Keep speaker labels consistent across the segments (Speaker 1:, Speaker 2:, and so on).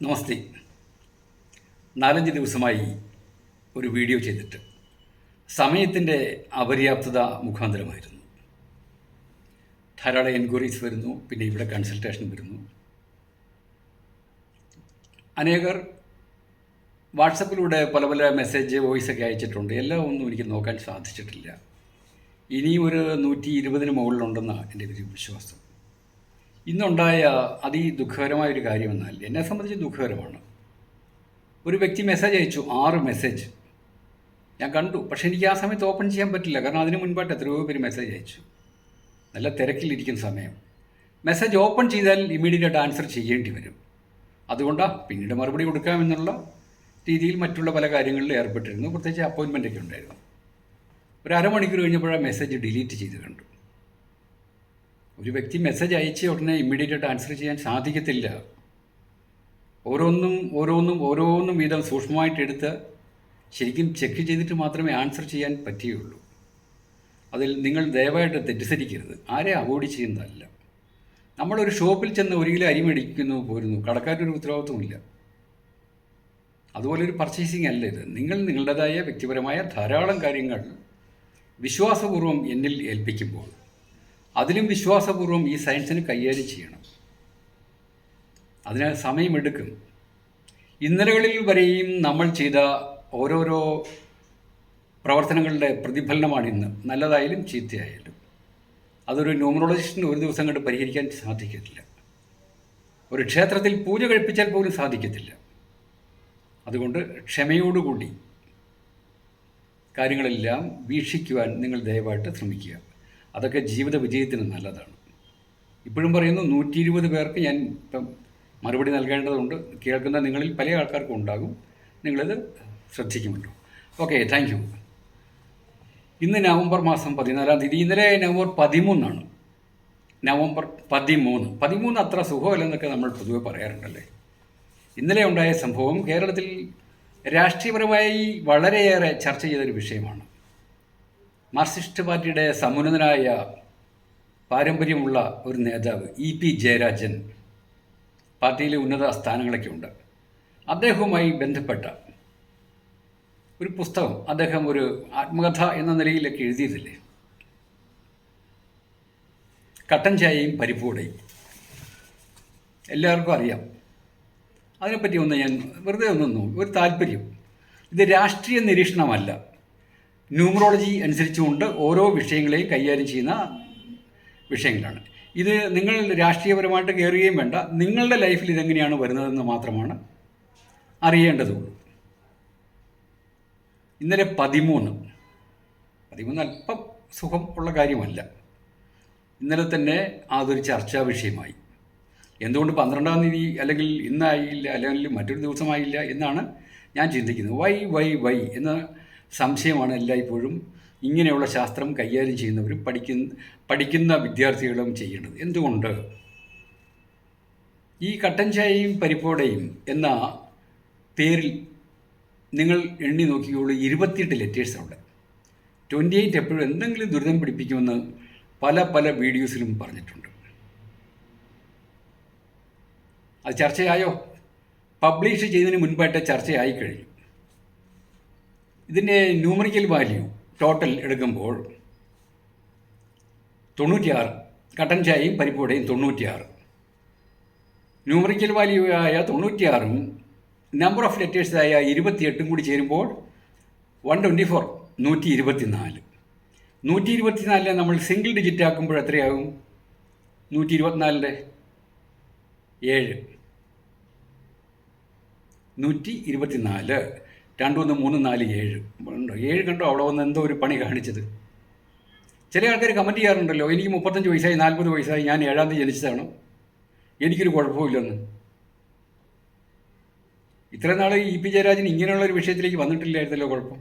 Speaker 1: നമസ്തേ. 4-5 ദിവസമായി ഒരു വീഡിയോ ചെയ്തിട്ട് സമയത്തിൻ്റെ അപര്യാപ്തത മുഖാന്തരമായിരുന്നു. ധാരാളം എൻക്വയറീസ് വരുന്നു, പിന്നെ ഇവിടെ കൺസൾട്ടേഷൻ വരുന്നു. അനേകർ വാട്സപ്പിലൂടെ പല പല മെസ്സേജ് വോയിസൊക്കെ അയച്ചിട്ടുണ്ട്. എല്ലാം ഒന്നും എനിക്ക് നോക്കാൻ സാധിച്ചിട്ടില്ല. ഇനിയും ഒരു 120-ന് മുകളിലുണ്ടെന്നാണ് എൻ്റെ ഒരു വിശ്വാസം. ഇന്നുണ്ടായ അതിദുഃഖകരമായൊരു കാര്യമെന്നാൽ എന്നെ സംബന്ധിച്ച് ദുഃഖകരമാണ്. ഒരു വ്യക്തി മെസ്സേജ് അയച്ചു, 6 മെസ്സേജ് ഞാൻ കണ്ടു. പക്ഷേ എനിക്ക് ആ സമയത്ത് ഓപ്പൺ ചെയ്യാൻ പറ്റില്ല, കാരണം അതിന് മുൻപായിട്ട് എത്രയോ പേര് മെസ്സേജ് അയച്ചു. നല്ല തിരക്കിലിരിക്കുന്ന സമയം. മെസ്സേജ് ഓപ്പൺ ചെയ്താൽ ഇമ്മീഡിയറ്റായിട്ട് ആൻസർ ചെയ്യേണ്ടി വരും. അതുകൊണ്ടാണ് പിന്നീട് മറുപടി കൊടുക്കാമെന്നുള്ള രീതിയിൽ മറ്റുള്ള പല കാര്യങ്ങളിൽ ഏർപ്പെട്ടിരുന്നു. പ്രത്യേകിച്ച് അപ്പോയിൻമെൻ്റൊക്കെ ഉണ്ടായിരുന്നു. ഒരു അരമണിക്കൂർ കഴിഞ്ഞപ്പോഴാണ് മെസ്സേജ് ഡിലീറ്റ് ചെയ്ത് കണ്ടു. ഒരു വ്യക്തി മെസ്സേജ് അയച്ച ഉടനെ ഇമ്മീഡിയറ്റായിട്ട് ആൻസർ ചെയ്യാൻ സാധിക്കത്തില്ല. ഓരോന്നും വീതം സൂക്ഷ്മമായിട്ട് എടുത്ത് ശരിക്കും ചെക്ക് ചെയ്തിട്ട് മാത്രമേ ആൻസർ ചെയ്യാൻ പറ്റുകയുള്ളൂ. അതിൽ നിങ്ങൾ ദയവായിട്ട് തെറ്റിദ്ധരിക്കരുത്. ആരെ അവോയ്ഡ് ചെയ്യുന്നതല്ല. നമ്മളൊരു ഷോപ്പിൽ ചെന്ന് 1 കിലോ അരി മേടിക്കുന്നു പോരുന്നു, കടക്കാരൊരു ഉത്തരവാദിത്വമില്ല. അതുപോലൊരു പർച്ചേസിങ് അല്ല ഇത്. നിങ്ങൾ നിങ്ങളുടേതായ വ്യക്തിപരമായ ധാരാളം കാര്യങ്ങൾ വിശ്വാസപൂർവ്വം എന്നിൽ ഏൽപ്പിക്കുമ്പോൾ അതിലും വിശ്വാസപൂർവ്വം ഈ സയൻസിന് കൈകാര്യം ചെയ്യണം. അതിന് സമയമെടുക്കും. ഇന്നലകളിൽ വരെയും നമ്മൾ ചെയ്ത ഓരോരോ പ്രവർത്തനങ്ങളുടെ പ്രതിഫലനമാണിന്ന്, നല്ലതായാലും ചീത്തയായാലും. അതൊരു ന്യൂമറോളജിസ്റ്റിന് ഒരു ദിവസം കൊണ്ട് പരിഹരിക്കാൻ സാധിക്കത്തില്ല. ഒരു ക്ഷേത്രത്തിൽ പൂജ കഴിപ്പിച്ചാൽ പോലും സാധിക്കത്തില്ല. അതുകൊണ്ട് ക്ഷമയോടുകൂടി കാര്യങ്ങളെല്ലാം വീക്ഷിക്കുവാൻ നിങ്ങൾ ദയവായിട്ട് ശ്രമിക്കുക. അതൊക്കെ ജീവിത വിജയത്തിന് നല്ലതാണ്. ഇപ്പോഴും പറയുന്നു, 120 പേർക്ക് ഞാൻ ഇപ്പം മറുപടി നൽകേണ്ടതുണ്ട്. കേൾക്കുന്ന നിങ്ങളിൽ പല ആൾക്കാർക്കും ഉണ്ടാകും. നിങ്ങളിത് ശ്രദ്ധിക്കുമല്ലോ. Okay, thank you. ഇന്ന് നവംബർ മാസം 14-ാം തീയതി. ഇന്നലെ നവംബർ 13 നവംബർ 13 അത്ര സുഖമല്ലെന്നൊക്കെ നമ്മൾ പൊതുവെ പറയാറുണ്ടല്ലേ. ഇന്നലെ ഉണ്ടായ സംഭവം കേരളത്തിൽ രാഷ്ട്രീയപരമായി വളരെയേറെ ചർച്ച ചെയ്തൊരു വിഷയമാണ്. മാർക്സിസ്റ്റ് പാർട്ടിയുടെ സമുന്നതനായ പാരമ്പര്യമുള്ള ഒരു നേതാവ് EP ജയരാജൻ, പാർട്ടിയിലെ ഉന്നത സ്ഥാനങ്ങളൊക്കെ ഉണ്ട്. അദ്ദേഹവുമായി ബന്ധപ്പെട്ട ഒരു പുസ്തകം അദ്ദേഹം ഒരു ആത്മകഥ എന്ന നിലയിലൊക്കെ എഴുതിയതില്ലേ, കട്ടൻ ചായയും പരിപ്പുവടയും. എല്ലാവർക്കും അറിയാം. അതിനെപ്പറ്റി ഒന്ന് ഞാൻ വെറുതെ ഒരു താല്പര്യം. ഇത് രാഷ്ട്രീയ നിരീക്ഷണമല്ല, ന്യൂമറോളജി അനുസരിച്ചുകൊണ്ട് ഓരോ വിഷയങ്ങളെയും കൈകാര്യം ചെയ്യുന്ന വിഷയങ്ങളാണ്. ഇത് നിങ്ങൾ രാഷ്ട്രീയപരമായിട്ട് കയറുകയും വേണ്ട. നിങ്ങളുടെ ലൈഫിൽ ഇതെങ്ങനെയാണ് വരുന്നതെന്ന് മാത്രമാണ് അറിയേണ്ടതുള്ളൂ. ഇന്നലെ 13 അല്പം സുഖം ഉള്ള കാര്യമല്ല. ഇന്നലെ തന്നെ അതൊരു ചർച്ചാ വിഷയമായി. എന്തുകൊണ്ട് 12-ാം തീയതി അല്ലെങ്കിൽ ഇന്നായില്ല, അല്ലെങ്കിൽ മറ്റൊരു ദിവസമായില്ല എന്നാണ് ഞാൻ ചിന്തിക്കുന്നത്. വൈ എന്ന സംശയമാണ് എല്ലായ്പ്പോഴും ഇങ്ങനെയുള്ള ശാസ്ത്രം കൈകാര്യം ചെയ്യുന്നവരും പഠിക്കുന്ന വിദ്യാർത്ഥികളും ചെയ്യേണ്ടത്. എന്തുകൊണ്ട് ഈ കട്ടൻ ചായയും പരിപ്പോടയും എന്ന പേരിൽ നിങ്ങൾ എണ്ണി നോക്കിയോളൂ, 28 ലെറ്റേഴ്സുണ്ട്. 28 എപ്പോഴും എന്തെങ്കിലും ദുരിതം പിടിപ്പിക്കുമെന്ന് പല വീഡിയോസിലും പറഞ്ഞിട്ടുണ്ട്. അത് ചർച്ചയായോ? പബ്ലിഷ് ചെയ്തതിന് മുൻപായിട്ട് ചർച്ചയായി കഴിഞ്ഞു. ഇതിൻ്റെ ന്യൂമറിക്കൽ വാല്യൂ ടോട്ടൽ എടുക്കുമ്പോൾ 96, കട്ടൻ ചായയും പരിപ്പുവടയും 96. ന്യൂമറിക്കൽ വാല്യൂ ആയ 96-ഉം നമ്പർ ഓഫ് ലെറ്റേഴ്സായ 28-ഉം കൂടി ചേരുമ്പോൾ 124, 124. 124 നമ്മൾ സിംഗിൾ ഡിജിറ്റ് ആക്കുമ്പോൾ എത്രയാകും? 124-ൻ്റെ 7, 124. 2 1 3 4 7 കണ്ടോ? അവിടെ വന്ന് എന്തോ ഒരു പണി കാണിച്ചത്. ചില ആൾക്കാർ കമൻറ്റ് ചെയ്യാറുണ്ടല്ലോ, എനിക്ക് 35 വയസ്സായി, 40 വയസ്സായി, ഞാൻ 7-ാം തീയതി ജനിച്ചതാണ്, എനിക്കൊരു കുഴപ്പമില്ലെന്ന്. ഇത്രയും നാൾ EP ജയരാജൻ ഇങ്ങനെയുള്ളൊരു വിഷയത്തിലേക്ക് വന്നിട്ടില്ലായിരുന്നല്ലോ. കുഴപ്പം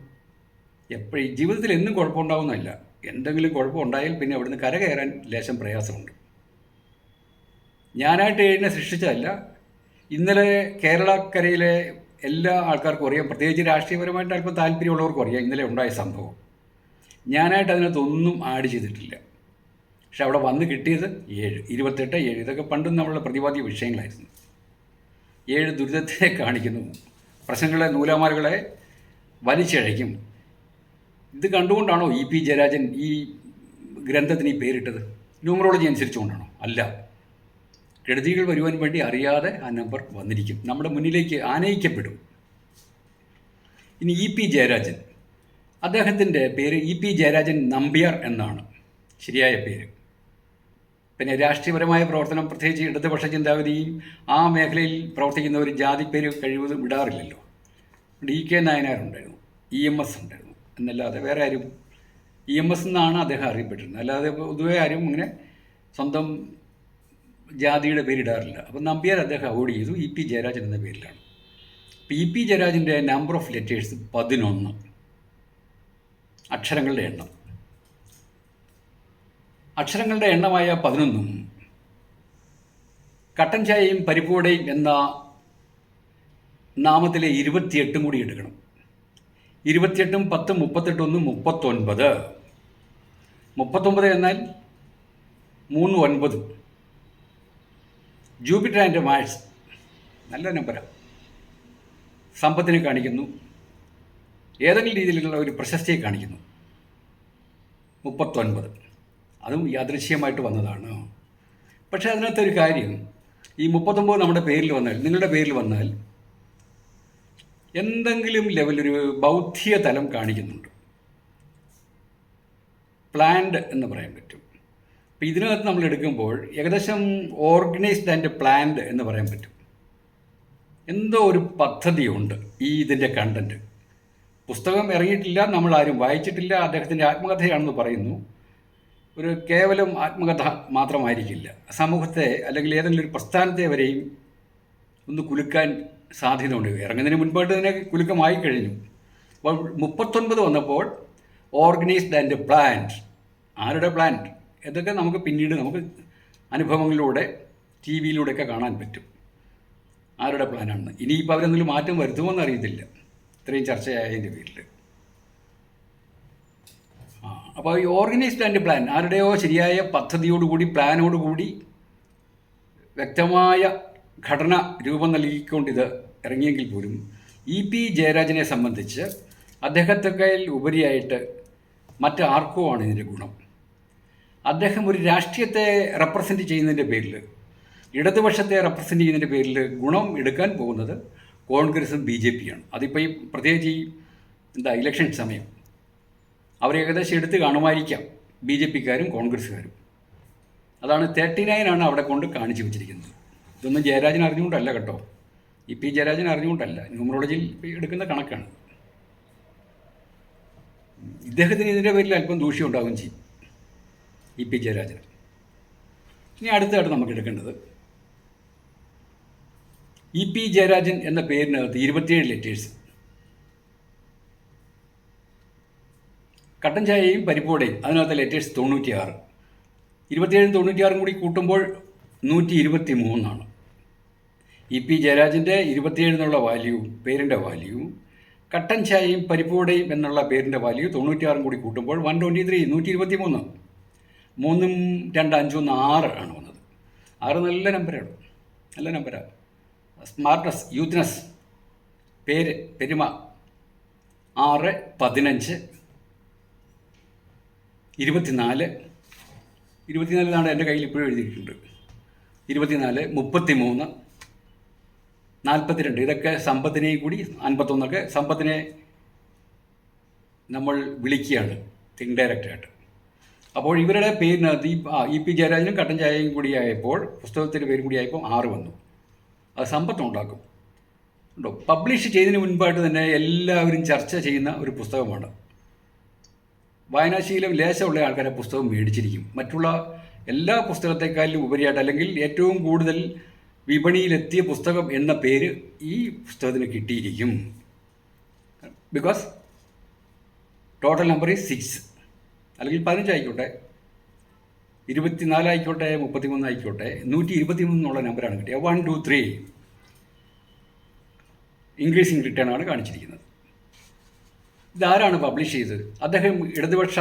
Speaker 1: എപ്പോഴും ജീവിതത്തിൽ എന്നും കുഴപ്പമുണ്ടാവുന്നതല്ല. എന്തെങ്കിലും കുഴപ്പമുണ്ടായാൽ പിന്നെ അവിടുന്ന് കരകയറാൻ ലേശം പ്രയാസമുണ്ട്. ഞാനായിട്ട് എഴുതിനെ സൃഷ്ടിച്ചതല്ല. ഇന്നലെ കേരളക്കരയിലെ എല്ലാ ആൾക്കാർക്കും അറിയാം, പ്രത്യേകിച്ച് രാഷ്ട്രീയപരമായിട്ട് അല്പം താല്പര്യമുള്ളവർക്കും അറിയാം ഇന്നലെ ഉണ്ടായ സംഭവം. ഞാനായിട്ട് അതിനകത്തൊന്നും ആഡ് ചെയ്തിട്ടില്ല. പക്ഷെ അവിടെ വന്ന് കിട്ടിയത് 7, 28, 7. ഇതൊക്കെ പണ്ടും നമ്മളുടെ പ്രതിപാദ്യ വിഷയങ്ങളായിരുന്നു. 7 ദുരിതത്തെ കാണിക്കുന്നു. പ്രശ്നങ്ങളെ, നൂലാമാലകളെ വലിച്ചഴയ്ക്കും. ഇത് കണ്ടുകൊണ്ടാണോ ഇ.പി. ജയരാജൻ ഈ ഗ്രന്ഥത്തിന് ഈ പേരിട്ടത്? ന്യൂമറോളജി അനുസരിച്ചുകൊണ്ടാണോ? അല്ല. കെടുതികൾ വരുവാൻ വേണ്ടി അറിയാതെ ആ നമ്പർ വന്നിരിക്കും, നമ്മുടെ മുന്നിലേക്ക് ആനയിക്കപ്പെടും. ഇനി ഇ.പി. ജയരാജൻ, അദ്ദേഹത്തിൻ്റെ പേര് ഇ.പി. ജയരാജൻ നമ്പ്യാർ എന്നാണ് ശരിയായ പേര്. പിന്നെ രാഷ്ട്രീയപരമായ പ്രവർത്തനം, പ്രത്യേകിച്ച് ഇടതുപക്ഷ ചിന്താഗതിയും ആ മേഖലയിൽ പ്രവർത്തിക്കുന്ന ഒരു ജാതിപ്പേര് കഴിവതും വിടാറില്ലല്ലോ. D.K. നായനാരുണ്ടായിരുന്നു, EMS ഉണ്ടായിരുന്നു എന്നല്ലാതെ വേറെ ആരും EMS എന്നാണ് അദ്ദേഹം അറിയപ്പെട്ടിരുന്നത്. അല്ലാതെ പൊതുവെ ആരും ഇങ്ങനെ സ്വന്തം ജാതിയുടെ പേരിടാറില്ല. അപ്പം നമ്പ്യാർ അദ്ദേഹം അവോയ്ഡ് ചെയ്തു, ഇ.പി. ജയരാജൻ എന്ന പേരിലാണ്. അപ്പം ഇ.പി. ജയരാജൻ്റെ നമ്പർ ഓഫ് ലെറ്റേഴ്സ് 11, അക്ഷരങ്ങളുടെ എണ്ണം. അക്ഷരങ്ങളുടെ എണ്ണമായ 11 കട്ടൻ ചായയും പരിപ്പുവടയും എന്ന നാമത്തിലെ 28 കൂടി എടുക്കണം. 28, 10, 38, 39. 39 എന്നാൽ 3, 9. ജൂപ്പിറ്റർ ആൻഡ് മാഴ്സ് നല്ല നമ്പരാണ്. സമ്പത്തിനെ കാണിക്കുന്നു, ഏതെങ്കിലും രീതിയിലുള്ള ഒരു പ്രശസ്തിയെ കാണിക്കുന്നു. 39 അതും യാദൃശ്യമായിട്ട് വന്നതാണ്. പക്ഷേ അതിനകത്തൊരു കാര്യം, ഈ 39 നമ്മുടെ പേരിൽ വന്നാൽ, നിങ്ങളുടെ പേരിൽ വന്നാൽ എന്തെങ്കിലും ലെവലൊരു ബൗദ്ധിക തലം കാണിക്കുന്നുണ്ട്. പ്ലാൻഡ് എന്ന് പറയാൻ പറ്റും. അപ്പോൾ ഇതിനകത്ത് നമ്മൾ എടുക്കുമ്പോൾ ഏകദേശം ഓർഗനൈസ്ഡ് ആൻഡ് പ്ലാൻഡ് എന്ന് പറയാൻ പറ്റും. എന്തോ ഒരു പദ്ധതിയുണ്ട് ഈ ഇതിൻ്റെ കണ്ടൻറ്റ്. പുസ്തകം ഇറങ്ങിയിട്ടില്ല, നമ്മളാരും വായിച്ചിട്ടില്ല, അദ്ദേഹത്തിൻ്റെ ആത്മകഥയാണെന്ന് പറയുന്നു. ഒരു കേവലം ആത്മകഥ മാത്രമായിരിക്കില്ല, സമൂഹത്തെ അല്ലെങ്കിൽ ഏതെങ്കിലും ഒരു പ്രസ്ഥാനത്തെ വരെയും ഒന്ന് കുലുക്കാൻ സാധ്യതയുണ്ട്. ഇറങ്ങുന്നതിന് മുൻപായിട്ട് തന്നെ കുലുക്കമായി കഴിഞ്ഞു. അപ്പോൾ 39 വന്നപ്പോൾ ഓർഗനൈസ്ഡ് ആൻഡ് പ്ലാൻഡ്. ആരുടെ പ്ലാൻഡ്? ഇതൊക്കെ നമുക്ക് പിന്നീട് നമുക്ക് അനുഭവങ്ങളിലൂടെ TV യിലൂടെയൊക്കെ കാണാൻ പറ്റും ആരുടെ പ്ലാനാണെന്ന്. ഇനിയിപ്പോൾ അവരെന്തെങ്കിലും മാറ്റം വരുത്തുമോയെന്ന് അറിയത്തില്ല, ഇത്രയും ചർച്ചയായതിൻ്റെ പേരിൽ. അപ്പോൾ ഈ ഓർഗനൈസ്ഡ് ആൻഡ് പ്ലാൻ, ആരുടെയോ ശരിയായ പദ്ധതിയോടുകൂടി, പ്ലാനോടുകൂടി വ്യക്തമായ ഘടന രൂപം നൽകിക്കൊണ്ടിത് ഇറങ്ങിയെങ്കിൽ പോലും ഇ.പി. ജയരാജനെ സംബന്ധിച്ച് അദ്ദേഹത്തെക്കാൾ ഉപരിയായിട്ട് മറ്റാർക്കുമാണ് ഇതിൻ്റെ ഗുണം? അദ്ദേഹം ഒരു രാഷ്ട്രീയത്തെ റെപ്രസെൻ്റ് ചെയ്യുന്നതിൻ്റെ പേരിൽ, ഇടതുപക്ഷത്തെ റെപ്രസെൻ്റ് ചെയ്യുന്നതിൻ്റെ പേരിൽ ഗുണം എടുക്കാൻ പോകുന്നത് കോൺഗ്രസും BJP-യാണ്. അതിപ്പോൾ ഈ പ്രത്യേകിച്ച് ഈ ഇലക്ഷൻ സമയം അവർ ഏകദേശം എടുത്ത് കാണുമായിരിക്കാം, BJP-ക്കാരും കോൺഗ്രസ്സുകാരും. അതാണ് 39 അവിടെ കൊണ്ട് കാണിച്ചു വെച്ചിരിക്കുന്നത്. ഇതൊന്നും ജയരാജൻ അറിഞ്ഞുകൊണ്ടല്ല കേട്ടോ, ഇ.പി. ജയരാജൻ അറിഞ്ഞുകൊണ്ടല്ല, ന്യൂമറോളജിയിൽ എടുക്കുന്ന കണക്കാണ്. ഇദ്ദേഹത്തിന് ഇതിൻ്റെ പേരിൽ അല്പം ദൂഷ്യം ഉണ്ടാകുകയും ചെയ്യും ഇ.പി. ജയരാജൻ. ഇനി അടുത്തായിട്ട് നമുക്ക് എടുക്കേണ്ടത് ഇ.പി. ജയരാജൻ എന്ന പേരിനകത്ത് 27 ലെറ്റേഴ്സ്. കട്ടൻ ചായയും പരിപ്പുവടയും അതിനകത്ത് ലെറ്റേഴ്സ് 96. 27 96 കൂടി കൂട്ടുമ്പോൾ 123. ഇ.പി. ജയരാജൻ്റെ 27 എന്നുള്ള വാല്യൂ, പേരിൻ്റെ വാല്യൂ, കട്ടൻ ചായയും പരിപ്പുവടയും എന്നുള്ള പേരിൻ്റെ വാല്യൂ 96 കൂടി കൂട്ടുമ്പോൾ 123, 123. 3, 2, 5, 1, 6 ആണ് വന്നത്. 6 നല്ല നമ്പറാണ്, നല്ല നമ്പറാണ്. സ്മാർട്ട്നെസ്, യൂത്ത്നെസ്, പേര്, പെരുമ. 6, 15, 24. 24 എന്നാണ് എൻ്റെ കയ്യിൽ ഇപ്പോഴും എഴുതിയിട്ടുണ്ട്. 24, 33, 42. ഇതൊക്കെ സമ്പത്തിനെയും കൂടി 51 സമ്പത്തിനെ നമ്മൾ വിളിക്കുകയാണ് ഇൻഡയറക്റ്റായിട്ട്. അപ്പോൾ ഇവരുടെ പേരിനകത്ത് ഇ.പി. ജയരാജനും കട്ടൻ ചായയും കൂടിയായപ്പോൾ, പുസ്തകത്തിൻ്റെ പേരും കൂടിയായപ്പോൾ 6 വന്നു. അത് സമ്പത്തുണ്ടാക്കും ഉണ്ടോ. പബ്ലിഷ് ചെയ്തതിന് മുൻപായിട്ട് തന്നെ എല്ലാവരും ചർച്ച ചെയ്യുന്ന ഒരു പുസ്തകമാണ്. വായനാശീലം ലേശമുള്ള ആൾക്കാരെ പുസ്തകം മേടിച്ചിരിക്കും. മറ്റുള്ള എല്ലാ പുസ്തകത്തെക്കാളിലും ഉപരിയായിട്ട്, അല്ലെങ്കിൽ ഏറ്റവും കൂടുതൽ വിപണിയിലെത്തിയ പുസ്തകം എന്ന പേര് ഈ പുസ്തകത്തിന് കിട്ടിയിരിക്കും. ബിക്കോസ് ടോട്ടൽ നമ്പർ ഈസ് 6, അല്ലെങ്കിൽ 15 ആയിക്കോട്ടെ, 24 ആയിക്കോട്ടെ, 33 ആയിക്കോട്ടെ, 123 എന്നുള്ള നമ്പറാണ് കിട്ടിയത്. 1, 2, 3 ഇൻക്രീസിങ് റിട്ടേൺ ആണ് കാണിച്ചിരിക്കുന്നത്. ഇതാരാണ് പബ്ലിഷ് ചെയ്തത്? അദ്ദേഹം ഇടതുപക്ഷ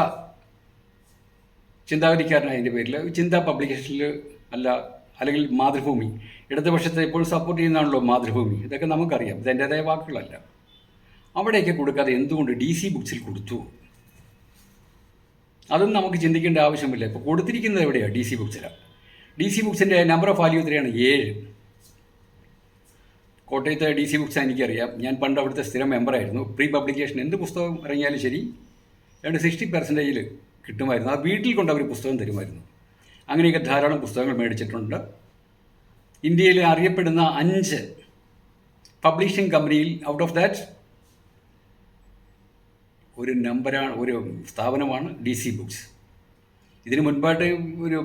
Speaker 1: ചിന്താഗതിക്കാരനായതിൻ്റെ പേരിൽ ചിന്താ പബ്ലിക്കേഷനിൽ അല്ല അല്ലെങ്കിൽ മാതൃഭൂമി, ഇടതുപക്ഷത്തെ എപ്പോഴും സപ്പോർട്ട് ചെയ്യുന്നതാണല്ലോ മാതൃഭൂമി, ഇതൊക്കെ നമുക്കറിയാം, ഇതെൻ്റേതായ വാക്കുകളല്ല. അവിടെയൊക്കെ കൊടുക്കാതെ എന്തുകൊണ്ട് DC ബുക്സിൽ കൊടുത്തു? അതും നമുക്ക് ചിന്തിക്കേണ്ട ആവശ്യമില്ല. ഇപ്പോൾ കൊടുത്തിരിക്കുന്നത് എവിടെയാണ്? DC ബുക്സിലാണ്. DC ബുക്സിൻ്റെ നമ്പർ ഓഫ് വാല്യൂ എത്രയാണ്? 7. കോട്ടയത്തെ DC ബുക്സ് എനിക്കറിയാം, ഞാൻ പണ്ട് അവിടുത്തെ സ്ഥിരം മെമ്പറായിരുന്നു. പ്രീ പബ്ലിക്കേഷൻ എന്ത് പുസ്തകം ഇറങ്ങിയാലും ശരി 60% കിട്ടുമായിരുന്നു. ആ വീട്ടിൽ കൊണ്ട് അവർ പുസ്തകം തരുമായിരുന്നു. അങ്ങനെയൊക്കെ ധാരാളം പുസ്തകങ്ങൾ മേടിച്ചിട്ടുണ്ട്. ഇന്ത്യയിൽ അറിയപ്പെടുന്ന 5 പബ്ലിഷിംഗ് കമ്പനിയിൽ ഔട്ട് ഓഫ് ദാറ്റ് ഒരു സ്ഥാപനമാണ് DC ബുക്സ്. ഇതിന് മുൻപായിട്ട്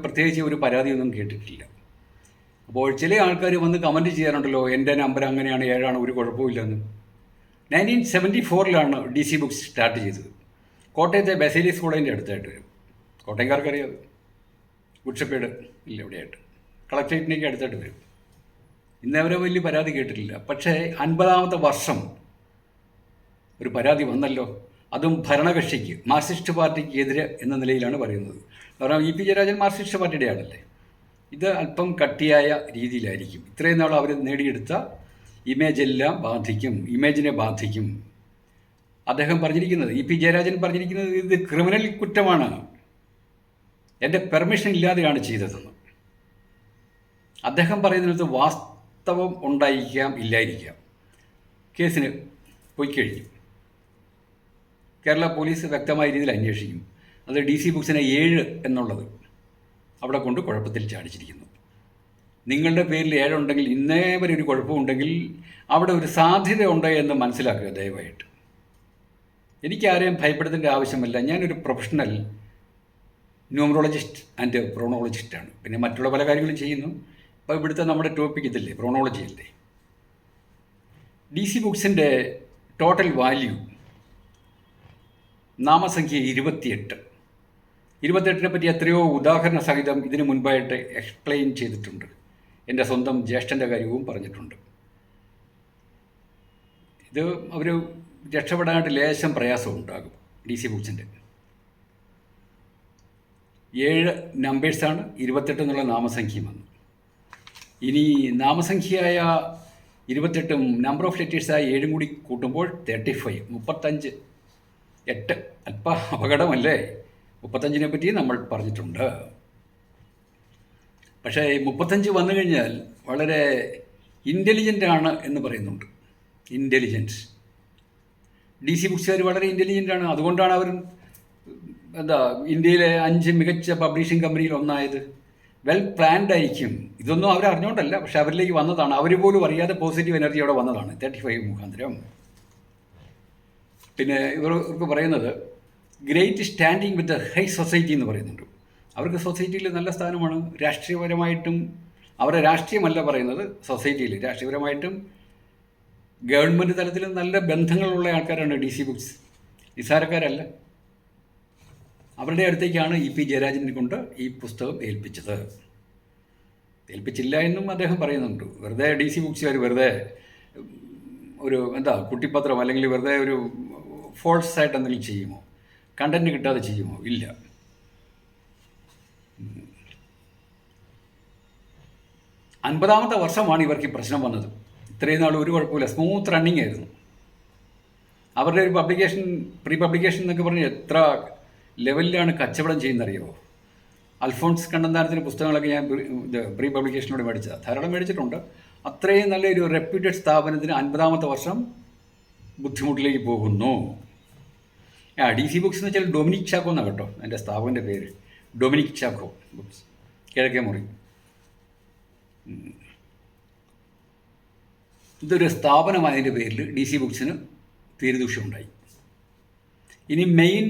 Speaker 1: പ്രത്യേകിച്ച് ഒരു പരാതിയൊന്നും കേട്ടിട്ടില്ല. അപ്പോൾ ചില ആൾക്കാർ വന്ന് കമൻറ്റ് ചെയ്യാറുണ്ടല്ലോ, എൻ്റെ നമ്പർ അങ്ങനെയാണ്, 7ആണ്, ഒരു കുഴപ്പമില്ലെന്ന്. 1974 DC ബുക്സ് സ്റ്റാർട്ട് ചെയ്തത്. കോട്ടയത്തെ ബസേലിയസ് കോളേജിൻ്റെ അടുത്തായിട്ട് വരും. കോട്ടയംകാർക്കറിയാം, ഗുഡ്ഷപ്പേട് ഇല്ല എവിടെയായിട്ട്, കളക്ട്രേറ്റിനേക്ക് അടുത്തായിട്ട് വരും. ഇന്നവരെ വലിയ പരാതി കേട്ടിട്ടില്ല. പക്ഷേ 50ാമത്തെ വർഷം ഒരു പരാതി വന്നല്ലോ, അതും ഭരണകക്ഷിക്ക്, മാർക്സിസ്റ്റ് പാർട്ടിക്ക് എതിരെ എന്ന നിലയിലാണ് പറയുന്നത്. കാരണം EP ജയരാജൻ മാർക്സിസ്റ്റ് പാർട്ടിയുടെ ആളല്ലേ. ഇത് അല്പം കട്ടിയായ രീതിയിലായിരിക്കും. ഇത്രയും നാൾ അവർ നേടിയെടുത്ത ഇമേജെല്ലാം ബാധിക്കും, ഇമേജിനെ ബാധിക്കും. അദ്ദേഹം പറഞ്ഞിരിക്കുന്നത്, EP ജയരാജൻ പറഞ്ഞിരിക്കുന്നത്, ഇത് ക്രിമിനൽ കുറ്റമാണ്, എൻ്റെ പെർമിഷൻ ഇല്ലാതെയാണ് ചെയ്തതെന്ന്. അദ്ദേഹം പറയുന്നത് വാസ്തവം ഉണ്ടായിരിക്കാം, ഇല്ലായിരിക്കാം. കേസിന് പോയി കഴിഞ്ഞു. കേരള പോലീസ് വ്യക്തമായ രീതിയിൽ അന്വേഷിക്കും. അത് DC ബുക്സിനെ 7 എന്നുള്ളത് അവിടെ കൊണ്ട് കുഴപ്പത്തിൽ ചാടിച്ചിരിക്കുന്നു. നിങ്ങളുടെ പേരിൽ 7 ഉണ്ടെങ്കിൽ, ഇന്നേ വരെ ഒരു കുഴപ്പമുണ്ടെങ്കിൽ അവിടെ ഒരു സാധ്യത ഉണ്ട് എന്ന് മനസ്സിലാക്കുക ദയവായിട്ട്. എനിക്കാരെയും ഭയപ്പെടുത്തേണ്ട ആവശ്യമില്ല. ഞാനൊരു പ്രൊഫഷണൽ ന്യൂമറോളജിസ്റ്റ് ആൻഡ് പ്രോണോളജിസ്റ്റാണ്. പിന്നെ മറ്റുള്ള പല കാര്യങ്ങളും ചെയ്യുന്നു. അപ്പോൾ ഇവിടുത്തെ നമ്മുടെ ടോപ്പിക് ഇതില്ലേ, പ്രോണോളജി അല്ലേ. DC ബുക്സിൻ്റെ ടോട്ടൽ വാല്യൂ നാമസംഖ്യ 28. 28നെ പറ്റി എത്രയോ ഉദാഹരണ സഹിതം ഇതിനു മുൻപായിട്ട് എക്സ്പ്ലെയിൻ ചെയ്തിട്ടുണ്ട്. എൻ്റെ സ്വന്തം ജ്യേഷ്ഠൻ്റെ കാര്യവും പറഞ്ഞിട്ടുണ്ട്. ഇത് അവർ രക്ഷപ്പെടാനായിട്ട് ലേശം പ്രയാസം ഉണ്ടാകും. DC ബുക്സിൻ്റെ 7 നമ്പേഴ്സാണ്, 28 എന്നുള്ള നാമസംഖ്യയും വന്നു. ഇനി നാമസംഖ്യയായ 28ഉം നമ്പർ ഓഫ് ലെറ്റേഴ്സായ 7ഉം കൂടി കൂട്ടുമ്പോൾ 35, 35, 8 അല്പ അപകടമല്ലേ. 35നെ പറ്റി നമ്മൾ പറഞ്ഞിട്ടുണ്ട്. പക്ഷേ 35 വന്നു കഴിഞ്ഞാൽ വളരെ ഇൻ്റലിജൻ്റ് ആണ് എന്ന് പറയുന്നുണ്ട്. ഇൻ്റലിജൻസ്. DC ബുക്സുകാർ വളരെ ഇൻ്റലിജൻ്റ് ആണ്. അതുകൊണ്ടാണ് അവർ ഇന്ത്യയിലെ 5 മികച്ച പബ്ലിഷിംഗ് കമ്പനിയിൽ ഒന്നായത്. വെൽ പ്ലാൻഡ് ആയിരിക്കും. ഇതൊന്നും അവർ അറിഞ്ഞുകൊണ്ടല്ല, പക്ഷെ അവരിലേക്ക് വന്നതാണ്. അവർ പോലും അറിയാതെ പോസിറ്റീവ് എനർജി അവിടെ വന്നതാണ് 35 മുഖാന്തരം. പിന്നെ ഇവർക്ക് പറയുന്നത് great standing with high society എന്ന് പറയുന്നുണ്ട്. അവർക്ക് സൊസൈറ്റിയിൽ നല്ല സ്ഥാനമാണ്. രാഷ്ട്രീയപരമായിട്ടും, അവരുടെ രാഷ്ട്രീയമല്ല പറയുന്നത്, സൊസൈറ്റിയിൽ രാഷ്ട്രീയപരമായിട്ടും ഗവൺമെൻറ് തലത്തിലും നല്ല ബന്ധങ്ങളുള്ള ആൾക്കാരാണ് DC ബുക്സ്. നിസാരക്കാരല്ല. അവരുടെ അടുത്തേക്കാണ് EP ജയരാജനെ കൊണ്ട് ഈ പുസ്തകം ഏൽപ്പിച്ചത്. ഏൽപ്പിച്ചില്ല എന്നും അദ്ദേഹം പറയുന്നുണ്ട്. വെറുതെ DC ബുക്സുകാർ വെറുതെ ഒരു കുട്ടിപ്പത്രം അല്ലെങ്കിൽ വെറുതെ ഒരു ഫോൾസ് ആയിട്ട് എന്തെങ്കിലും ചെയ്യുമോ? കണ്ടന്റ് കിട്ടാതെ ചെയ്യുമോ? ഇല്ല. അൻപതാമത്തെ വർഷമാണ് ഇവർക്ക് ഈ പ്രശ്നം വന്നത്. ഇത്രയും നാൾ ഒരു കുഴപ്പമില്ല, സ്മൂത്ത് റണ്ണിങ് ആയിരുന്നു. അവരുടെ ഒരു പ്രീ പബ്ലിക്കേഷൻ എന്നൊക്കെ പറഞ്ഞ് എത്ര ലെവലിലാണ് കച്ചവടം ചെയ്യുന്നറിയുമോ? അൽഫോൺസ് കണ്ണന്താനത്തിൻ്റെ പുസ്തകങ്ങളൊക്കെ ഞാൻ പ്രീ പബ്ലിക്കേഷനിലൂടെ മേടിച്ചതാണ്. ധാരാളം മേടിച്ചിട്ടുണ്ട്. അത്രയും നല്ലൊരു റെപ്യൂട്ടഡ് സ്ഥാപനത്തിന് 50ാമത്തെ വർഷം ബുദ്ധിമുട്ടിലേക്ക് പോകുന്നു. DC ബുക്സ് എന്ന് വെച്ചാൽ ഡൊമിനിക് ചാക്കോ എന്നാണ് കേട്ടോ എൻ്റെ സ്ഥാപകൻ്റെ പേര്. ഡൊമിനിക് ചാക്കോ ബുക്സ്, കിഴക്കേ മുറി. ഇതൊരു സ്ഥാപനമായതിൻ്റെ പേരിൽ DC ബുക്സിന് പേരുദൂഷ്യമുണ്ടായി. ഇനി മെയിൻ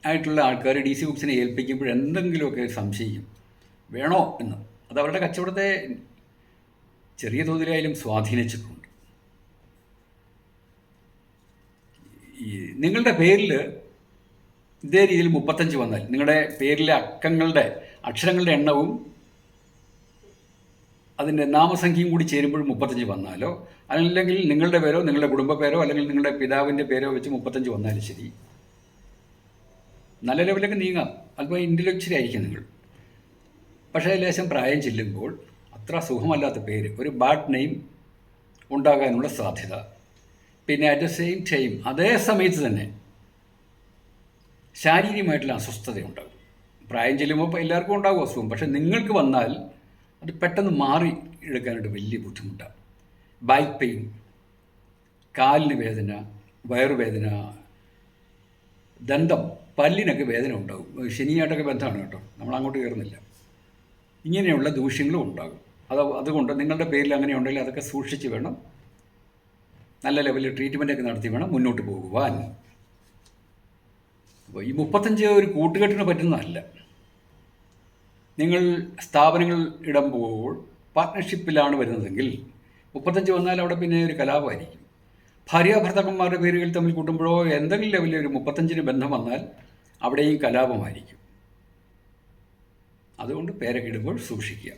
Speaker 1: ആയിട്ടുള്ള ആൾക്കാർ DC ബുക്സിനെ ഏൽപ്പിക്കുമ്പോൾ എന്തെങ്കിലുമൊക്കെ സംശയിക്കും, വേണോ എന്ന്. അത് അവരുടെ കച്ചവടത്തെ ചെറിയ തോതിലായാലും സ്വാധീനിച്ചിട്ടുണ്ട്. നിങ്ങളുടെ പേരിൽ ഇതേ രീതിയിൽ 35 വന്നാൽ, നിങ്ങളുടെ പേരിലെ അക്ഷരങ്ങളുടെ എണ്ണവും അതിൻ്റെ നാമസംഖ്യയും കൂടി ചേരുമ്പോൾ 35 വന്നാലോ, അല്ലെങ്കിൽ നിങ്ങളുടെ പേരോ നിങ്ങളുടെ കുടുംബ പേരോ അല്ലെങ്കിൽ നിങ്ങളുടെ പിതാവിൻ്റെ പേരോ വെച്ച് 35 വന്നാലും ശരി, നല്ല ലെവലൊക്കെ നീങ്ങാം. അല്പം ഇൻ്റലക്ച്വൽ ആയിരിക്കും നിങ്ങൾ. പക്ഷേ ലേശം പ്രായം ചെല്ലുമ്പോൾ അത്ര സുഖമല്ലാത്ത പേര്, ഒരു ബാഡ് നെയിം ഉണ്ടാകാനുള്ള സാധ്യത. പിന്നെ അറ്റ് ദ സെയിം ടൈം അതേ സമയത്ത് തന്നെ ശാരീരികമായിട്ടുള്ള അസ്വസ്ഥത ഉണ്ടാകും. പ്രായം ചെല്ലുമ്പോൾ എല്ലാവർക്കും ഉണ്ടാകും അസുഖം. പക്ഷേ നിങ്ങൾക്ക് വന്നാൽ അത് പെട്ടെന്ന് മാറി എടുക്കാനായിട്ട് വലിയ ബുദ്ധിമുട്ടാണ്. ബാക്ക് പെയിൻ, കാലിന് വേദന, വയറുവേദന, ദന്തം, പല്ലിനൊക്കെ വേദന ഉണ്ടാകും. ശനിയായിട്ടൊക്കെ ബന്ധമാണ് കേട്ടോ, നമ്മൾ അങ്ങോട്ട് കയറുന്നില്ല. ഇങ്ങനെയുള്ള ദൂഷ്യങ്ങളും ഉണ്ടാകും. അതുകൊണ്ട് നിങ്ങളുടെ പേരിൽ അങ്ങനെ ഉണ്ടെങ്കിൽ അതൊക്കെ സൂക്ഷിച്ച് വേണം, നല്ല ലെവലിൽ ട്രീറ്റ്മെൻറ്റൊക്കെ നടത്തി വേണം മുന്നോട്ട് പോകുവാൻ. അപ്പോൾ ഈ 35 ഒരു കൂട്ടുകെട്ടിന് പറ്റുന്നതല്ല. നിങ്ങൾ സ്ഥാപനങ്ങൾ ഇടുമ്പോൾ പാർട്ട്ണർഷിപ്പിലാണ് വരുന്നതെങ്കിൽ 35 വന്നാൽ അവിടെ പിന്നെ ഒരു കലാപമായിരിക്കും. ഭാര്യാഭർത്താക്കന്മാരുടെ പേരുകൾ തമ്മിൽ കൂട്ടുമ്പോഴോ എന്തെങ്കിലും ലെവലിൽ ഒരു 35 ബന്ധം വന്നാൽ അവിടെയും കലാപമായിരിക്കും. അതുകൊണ്ട് പേരൊക്കെ ഇടുമ്പോൾ സൂക്ഷിക്കുക.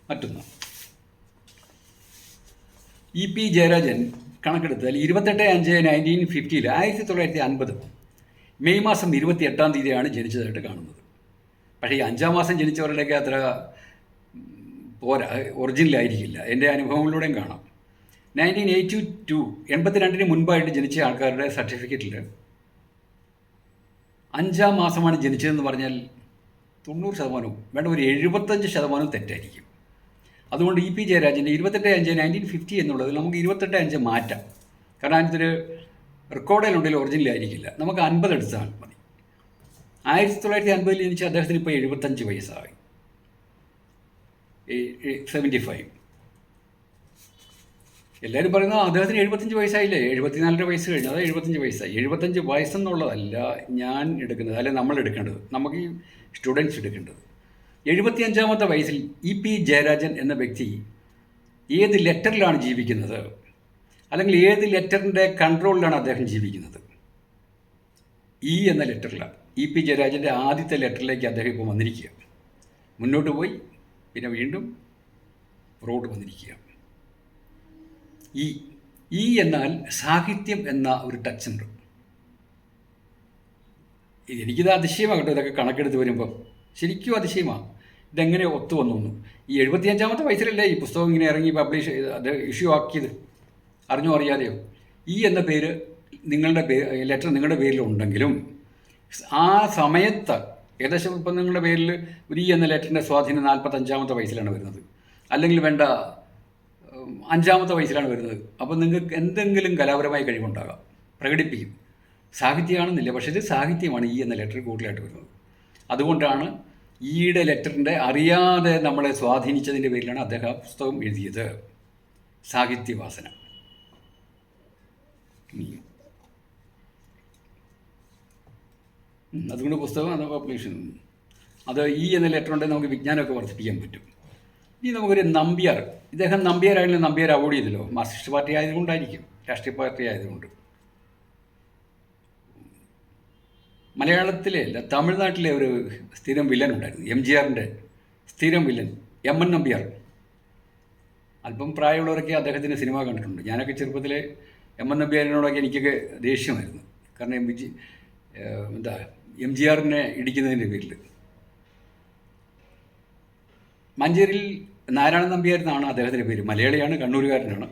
Speaker 1: മറ്റൊന്ന്, EP ജയരാജൻ കണക്കെടുത്താൽ 28/5/1950 1950 മെയ് മാസം 28-ാം തീയതിയാണ് ജനിച്ചതായിട്ട് കാണുന്നത്. പക്ഷേ ഈ 5-ാം മാസം ജനിച്ചവരുടെയൊക്കെ അത്ര പോരാ, ഒറിജിനലായിരിക്കില്ല. എൻ്റെ അനുഭവങ്ങളിലൂടെയും കാണാം. 1982 82 മുൻപായിട്ട് ജനിച്ച ആൾക്കാരുടെ സർട്ടിഫിക്കറ്റിൽ 5-ാം മാസമാണ് ജനിച്ചതെന്ന് പറഞ്ഞാൽ 90% വേണ്ട, ഒരു 75% തെറ്റായിരിക്കും. അതുകൊണ്ട് EP ജയരാജൻ്റെ 28/5/1950 എന്നുള്ളതിൽ നമുക്ക് 28/5 മാറ്റാം. കാരണം അതിനൊരു റെക്കോർഡിലുണ്ടെങ്കിൽ ഒറിജിനലായിരിക്കില്ല. നമുക്ക് 50 എടുത്താൽ മതി. 1950 ജനിച്ച അദ്ദേഹത്തിന് ഇപ്പോൾ 75 വയസ്സായി, 75. എല്ലാവരും പറയുന്നത് അദ്ദേഹത്തിന് 75 വയസ്സായില്ലേ, 74 വയസ്സ് കഴിഞ്ഞു, അത് 75 വയസ്സായി. 75 വയസ്സെന്നുള്ളതല്ല ഞാൻ എടുക്കുന്നത്, അല്ലെങ്കിൽ നമ്മൾ എടുക്കേണ്ടത്, നമുക്ക് ഈ സ്റ്റുഡൻസ് എടുക്കേണ്ടത്. 75-ാമത്തെ വയസ്സിൽ EP ജയരാജൻ എന്ന വ്യക്തി ഏത് ലെറ്ററിലാണ് ജീവിക്കുന്നത്, അല്ലെങ്കിൽ ഏത് ലെറ്ററിൻ്റെ കൺട്രോളിലാണ് അദ്ദേഹം ജീവിക്കുന്നത്? E എന്ന ലെറ്ററിലാണ്. EP ജയരാജൻ്റെ ആദ്യത്തെ ലെറ്ററിലേക്ക് അദ്ദേഹം ഇപ്പോൾ വന്നിരിക്കുക. മുന്നോട്ട് പോയി പിന്നെ വീണ്ടും റോഡ് വന്നിരിക്കുക. E എന്നാൽ സാഹിത്യം എന്ന ഒരു ടച്ച് ഉണ്ട്. എനിക്കിത് അതിശയമാണ് കേട്ടോ, ഇതൊക്കെ കണക്കെടുത്ത് വരുമ്പം ശരിക്കും അതിശയമാണ്. ഇതെങ്ങനെ ഒത്തു വന്നു? ഈ 75-ാമത്തെ വയസ്സിലല്ലേ ഈ പുസ്തകം ഇങ്ങനെ ഇറങ്ങി പബ്ലിഷ് ചെയ്ത് അത് ഇഷ്യൂ ആക്കിയത്, അറിഞ്ഞോ അറിയാതെയോ? E എന്ന പേര് നിങ്ങളുടെ ലെറ്റർ നിങ്ങളുടെ പേരിലുണ്ടെങ്കിലും ആ സമയത്ത് ഏകദേശം ഇപ്പം നിങ്ങളുടെ പേരിൽ ഒരു E എന്ന ലെറ്ററിൻ്റെ സ്വാധീനം 45-ാമത്തെ വയസ്സിലാണ് വരുന്നത്, അല്ലെങ്കിൽ വേണ്ട 5-ാമത്തെ വയസ്സിലാണ് വരുന്നത്. അപ്പോൾ നിങ്ങൾക്ക് എന്തെങ്കിലും കലാപരമായ കഴിവുണ്ടാകാം, പ്രകടിപ്പിക്കും. സാഹിത്യമാണെന്നില്ല, പക്ഷേ ഇത് സാഹിത്യമാണ് E എന്ന ലെറ്റർ കൂടുതലായിട്ട് വരുന്നത്. അതുകൊണ്ടാണ് ഈയുടെ ലെറ്ററിൻ്റെ അറിയാതെ നമ്മളെ സ്വാധീനിച്ചതിൻ്റെ പേരിലാണ് അദ്ദേഹം ആ പുസ്തകം എഴുതിയത്, സാഹിത്യവാസന. അതുകൊണ്ട് പുസ്തകം അത് പബ്ലിഷ്, അത് E എന്ന ലെറ്റർ ഉണ്ടെങ്കിൽ നമുക്ക് വിജ്ഞാനമൊക്കെ വർദ്ധിപ്പിക്കാൻ പറ്റും. ഇനി നമുക്കൊരു നമ്പ്യാർ, ഇദ്ദേഹം നമ്പ്യാരായാലും നമ്പ്യാർ അവോയ്ഡ് ചെയ്തല്ലോ, മാർക്സിസ്റ്റ് പാർട്ടി ആയതുകൊണ്ടായിരിക്കും, രാഷ്ട്രീയ പാർട്ടി ആയതുകൊണ്ട്. മലയാളത്തിലെ അല്ല, തമിഴ്നാട്ടിലെ ഒരു സ്ഥിരം വില്ലൻ ഉണ്ടായിരുന്നു, MGRൻ്റെ സ്ഥിരം വില്ലൻ MN നമ്പ്യാർ. അല്പം പ്രായമുള്ളവരൊക്കെ അദ്ദേഹത്തിൻ്റെ സിനിമ കണ്ടിട്ടുണ്ട്. ഞാനൊക്കെ ചെറുപ്പത്തിലെ MN നമ്പ്യാരിനോടൊക്കെ എനിക്കൊക്കെ ദേഷ്യമായിരുന്നു. കാരണം MGRനെ ഇടിക്കുന്നതിൻ്റെ പേരിൽ. മഞ്ചേരിയിൽ നാരായണൻ നമ്പ്യാർ എന്നാണ് അദ്ദേഹത്തിൻ്റെ പേര്, മലയാളിയാണ്, കണ്ണൂരുകാരനാണ്.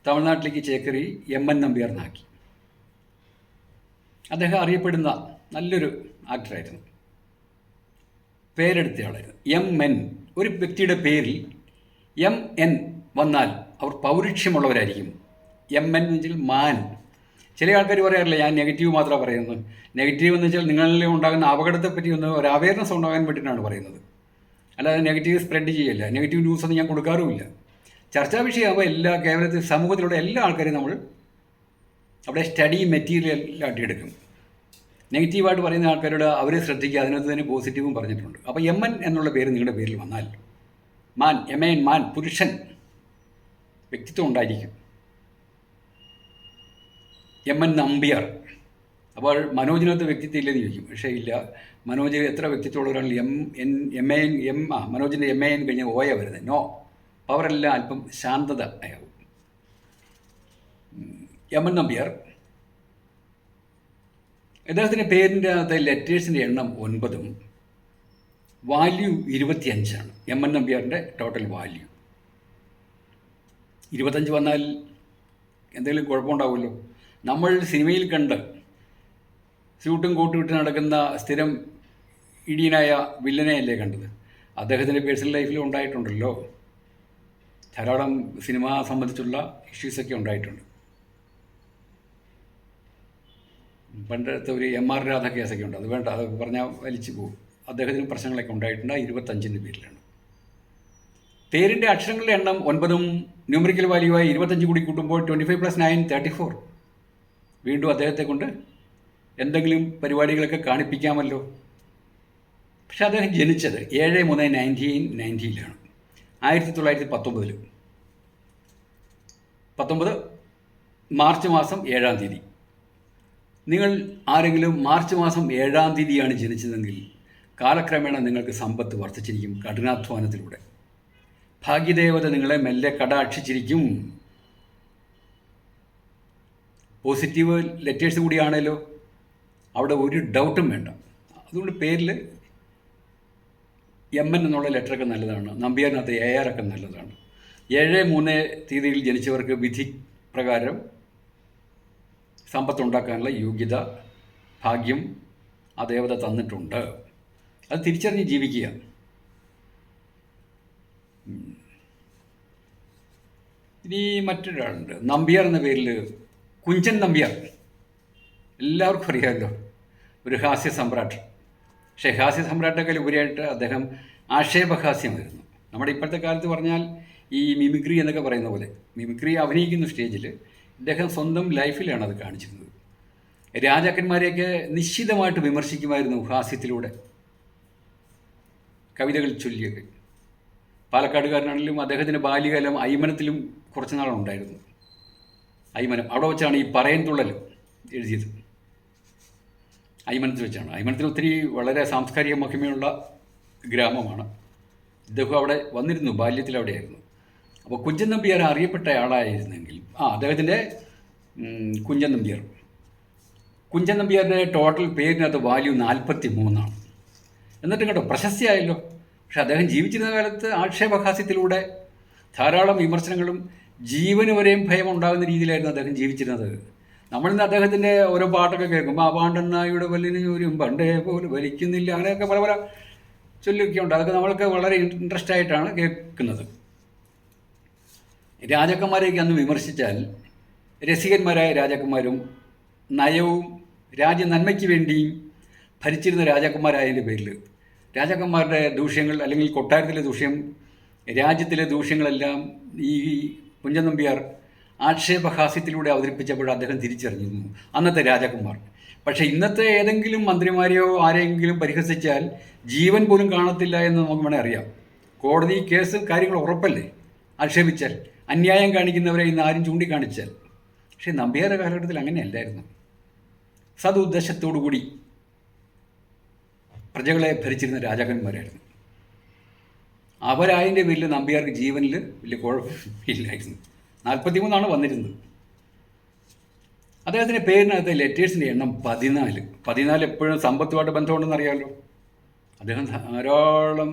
Speaker 1: തമിഴ്നാട്ടിലേക്ക് ചേക്കറി MN നമ്പ്യാർ എന്നാക്കി. അദ്ദേഹം അറിയപ്പെടുന്ന നല്ലൊരു ആക്ടറായിരുന്നു, പേരെടുത്തയാളായിരുന്നു. MN, ഒരു വ്യക്തിയുടെ പേരിൽ MN വന്നാൽ അവർ പൗരുഷ്യമുള്ളവരായിരിക്കും. MN എന്ന് വെച്ചാൽ മാൻ. ചില ആൾക്കാർ പറയാറില്ല ഞാൻ നെഗറ്റീവ് മാത്രമാണ് പറയുന്നത്. നെഗറ്റീവ് എന്ന് വെച്ചാൽ നിങ്ങളിൽ ഉണ്ടാകുന്ന അപകടത്തെപ്പറ്റി ഒന്ന് ഒരു അവയർനെസ് ഉണ്ടാകാൻ വേണ്ടിയിട്ടാണ് പറയുന്നത്, അല്ലാതെ നെഗറ്റീവ് സ്പ്രെഡ് ചെയ്യില്ല. നെഗറ്റീവ് ന്യൂസ് ഒന്നും ഞാൻ കൊടുക്കാറുമില്ല. ചർച്ചാ വിഷയമാകുമ്പോൾ എല്ലാ കേരളത്തിൽ സമൂഹത്തിലുള്ള എല്ലാ ആൾക്കാരെയും നമ്മൾ അവിടെ സ്റ്റഡി മെറ്റീരിയലായിട്ട് എടുക്കും. നെഗറ്റീവായിട്ട് പറയുന്ന ആൾക്കാരോട് അവരെ ശ്രദ്ധിക്കുക, അതിനകത്ത് തന്നെ പോസിറ്റീവും പറഞ്ഞിട്ടുണ്ട്. അപ്പോൾ MN എന്നുള്ള പേര് നിങ്ങളുടെ പേരിൽ വന്നാൽ, മാൻ, MN മാൻ, പുരുഷൻ, വ്യക്തിത്വം ഉണ്ടായിരിക്കും. MN നമ്പ്യാർ. അപ്പോൾ മനോജിനകത്ത് വ്യക്തിത്വം ഇല്ലെന്ന് ചോദിക്കും. പക്ഷേ ഇല്ല, മനോജ് എത്ര വ്യക്തിത്വമുള്ളവരാണെങ്കിൽ മനോജിൻ്റെ MAN കഴിഞ്ഞ് OA വരുന്നത്. നോ, പവറെല്ലാം അല്പം ശാന്തത ആവും. MN നമ്പ്യാർ. ഇദ്ദേഹത്തിൻ്റെ പേരിൻ്റെ അകത്തെ ലെറ്റേഴ്സിൻ്റെ എണ്ണം 9, വാല്യൂ 25 എം എൻ നമ്പ്യാറിൻ്റെ ടോട്ടൽ വാല്യൂ. 25 വന്നാൽ എന്തെങ്കിലും കുഴപ്പമുണ്ടാവുമല്ലോ. നമ്മൾ സിനിമയിൽ കണ്ട് സ്യൂട്ടും കോട്ടും ഇട്ട് നടക്കുന്ന സ്ഥിരം ഇടിയനായ വില്ലനെയല്ലേ കണ്ടത്. അദ്ദേഹത്തിൻ്റെ പേഴ്സണൽ ലൈഫിൽ ഉണ്ടായിട്ടുണ്ടല്ലോ, ധാരാളം സിനിമ സംബന്ധിച്ചുള്ള ഇഷ്യൂസൊക്കെ ഉണ്ടായിട്ടുണ്ട്. പണ്ടത്തെ ഒരു MR രാധ കേസൊക്കെ ഉണ്ട്, അത് വേണ്ട, അതൊക്കെ പറഞ്ഞാൽ വലിച്ചു പോകും. അദ്ദേഹത്തിന് പ്രശ്നങ്ങളൊക്കെ ഉണ്ടായിട്ടുണ്ട്. 25 പേരിലാണ്. പേരിൻ്റെ അക്ഷരങ്ങളുടെ എണ്ണം 9, ന്യൂമറിക്കൽ വാല്യൂവായി 25 കൂടി കൂട്ടുമ്പോൾ 25 + 9 34. വീണ്ടും അദ്ദേഹത്തെ കൊണ്ട് എന്തെങ്കിലും പരിപാടികളൊക്കെ കാണിപ്പിക്കാമല്ലോ. പക്ഷെ അദ്ദേഹം ജനിച്ചത് 7/3/1990 1919 മാർച്ച് മാസം 7-ാം തീയതി. നിങ്ങൾ ആരെങ്കിലും മാർച്ച് മാസം 7-ാം തീയതിയാണ് ജനിച്ചതെങ്കിൽ കാലക്രമേണ നിങ്ങൾക്ക് സമ്പത്ത് വർദ്ധിച്ചിരിക്കും. കഠിനാധ്വാനത്തിലൂടെ ഭാഗ്യദേവത നിങ്ങളെ മെല്ലെ കടാക്ഷിച്ചിരിക്കും. പോസിറ്റീവ് ലെറ്റേഴ്സ് കൂടിയാണല്ലോ, അവിടെ ഒരു ഡൗട്ടും വേണ്ട. അതുകൊണ്ട് പേരിൽ MN എന്നുള്ള ലെറ്ററൊക്കെ നല്ലതാണ്. നമ്പ്യാറിനകത്ത് AR ഒക്കെ നല്ലതാണ്. 7-3 തീയതിയിൽ ജനിച്ചവർക്ക് വിധി പ്രകാരം സമ്പത്തുണ്ടാക്കാനുള്ള യോഗ്യത, ഭാഗ്യം ആ ദേവത തന്നിട്ടുണ്ട്. അത് തിരിച്ചറിഞ്ഞ് ജീവിക്കുക. ഇനി മറ്റൊരാളുണ്ട്, നമ്പ്യാർ എന്ന പേരിൽ കുഞ്ചൻ നമ്പ്യാർ. എല്ലാവർക്കും അറിയാമല്ലോ, ഒരു ഹാസ്യ സമ്രാട്ട്. പക്ഷേ ഹാസ്യ സമ്രാട്ടൊക്കെ ഉപരിയായിട്ട് അദ്ദേഹം ആക്ഷേപഹാസ്യമായിരുന്നു. നമ്മുടെ ഇപ്പോഴത്തെ കാലത്ത് പറഞ്ഞാൽ ഈ മിമിക്രി എന്നൊക്കെ പറയുന്ന പോലെ മിമിക്രി അഭിനയിക്കുന്ന സ്റ്റേജിൽ ഇദ്ദേഹം സ്വന്തം ലൈഫിലാണ് അത് കാണിച്ചിരുന്നത്. രാജാക്കന്മാരെയൊക്കെ നിശ്ചിതമായിട്ട് വിമർശിക്കുമായിരുന്നു ഹാസ്യത്തിലൂടെ, കവിതകൾ ചൊല്ലിയൊക്കെ. പാലക്കാടുകാരനാണെങ്കിലും അദ്ദേഹത്തിൻ്റെ ബാല്യകാലം അയ്മനത്തിലും കുറച്ച് നാളുണ്ടായിരുന്നു. അയ്മനം, അവിടെ വെച്ചാണ് ഈ പറയൻ തുള്ളൽ എഴുതിയത്. അയ്മനത്തിൽ വെച്ചാണ്. അയ്മനത്തിൽ ഒത്തിരി വളരെ സാംസ്കാരിക മഹിമയുള്ള ഗ്രാമമാണ്. ഇദ്ദേഹം അവിടെ വന്നിരുന്നു, ബാല്യത്തിൽ അവിടെയായിരുന്നു. അപ്പോൾ കുഞ്ചൻ നമ്പ്യാർ അറിയപ്പെട്ട ആളായിരുന്നെങ്കിൽ അദ്ദേഹത്തിൻ്റെ കുഞ്ചൻ നമ്പ്യാർ. കുഞ്ചൻ നമ്പ്യാരുടെ ടോട്ടൽ പേരിനകത്ത് വാല്യൂ 43. എന്നിട്ടും കേട്ടോ പ്രശസ്തിയായല്ലോ. പക്ഷെ അദ്ദേഹം ജീവിച്ചിരുന്ന കാലത്ത് ആക്ഷേപഹാസ്യത്തിലൂടെ ധാരാളം വിമർശനങ്ങളും ജീവന് വരെയും ഭയം ഉണ്ടാകുന്ന രീതിയിലായിരുന്നു അദ്ദേഹം ജീവിച്ചിരുന്നത്. നമ്മളിന്ന് അദ്ദേഹത്തിൻ്റെ ഓരോ പാട്ടൊക്കെ കേൾക്കുമ്പോൾ ആ പാണ്ടെണ്ണായുടെ വല്ലിന് ഒരു പണ്ടേ പോലെ വലിക്കുന്നില്ല, അങ്ങനെയൊക്കെ പല പല ചൊല്ലൊക്കെ ഉണ്ട്. അതൊക്കെ നമ്മൾക്ക് വളരെ ഇൻട്രസ്റ്റ് ആയിട്ടാണ് കേൾക്കുന്നത്. രാജാക്കന്മാരെയൊക്കെ അന്ന് വിമർശിച്ചാൽ രസികന്മാരായ രാജാക്കന്മാരും നയവും രാജ്യ നന്മയ്ക്ക് വേണ്ടിയും ഭരിച്ചിരുന്ന രാജാക്കന്മാരായതിൻ്റെ പേരിൽ രാജാക്കന്മാരുടെ ദൂഷ്യങ്ങൾ അല്ലെങ്കിൽ കൊട്ടാരത്തിലെ ദൂഷ്യം, രാജ്യത്തിലെ ദൂഷ്യങ്ങളെല്ലാം ഈ കുഞ്ചൻ നമ്പ്യാർ ആക്ഷേപഹാസ്യത്തിലൂടെ അവതരിപ്പിച്ചപ്പോൾ അദ്ദേഹം തിരിച്ചറിഞ്ഞിരുന്നു അന്നത്തെ രാജാക്കന്മാർ. പക്ഷേ ഇന്നത്തെ ഏതെങ്കിലും മന്ത്രിമാരെയോ ആരെങ്കിലും പരിഹസിച്ചാൽ ജീവൻ പോലും കാണത്തില്ല എന്ന് നമുക്ക് വേണേൽ അറിയാം. കോടതി കേസ് കാര്യങ്ങൾ ഉറപ്പല്ലേ. ആക്ഷേപിച്ചാൽ, അന്യായം കാണിക്കുന്നവരെ ഇന്ന് ആരും ചൂണ്ടിക്കാണിച്ചാൽ. പക്ഷേ നമ്പ്യാരുടെ കാലഘട്ടത്തിൽ അങ്ങനെയല്ലായിരുന്നു. സതുദ്ദേശത്തോടു കൂടി പ്രജകളെ ഭരിച്ചിരുന്ന രാജാക്കന്മാരായിരുന്നു. അവരായതിൻ്റെ പേരിൽ നമ്പ്യാർക്ക് ജീവനിൽ വലിയ കുഴപ്പമില്ലായിരുന്നു. 43 വന്നിരുന്നത്. അദ്ദേഹത്തിൻ്റെ പേരിനകത്ത് ലെറ്റേഴ്സിൻ്റെ എണ്ണം 14. 14 എപ്പോഴും സമ്പത്തുമായിട്ട് ബന്ധമുണ്ടെന്ന് അറിയാമല്ലോ. അദ്ദേഹം ധാരാളം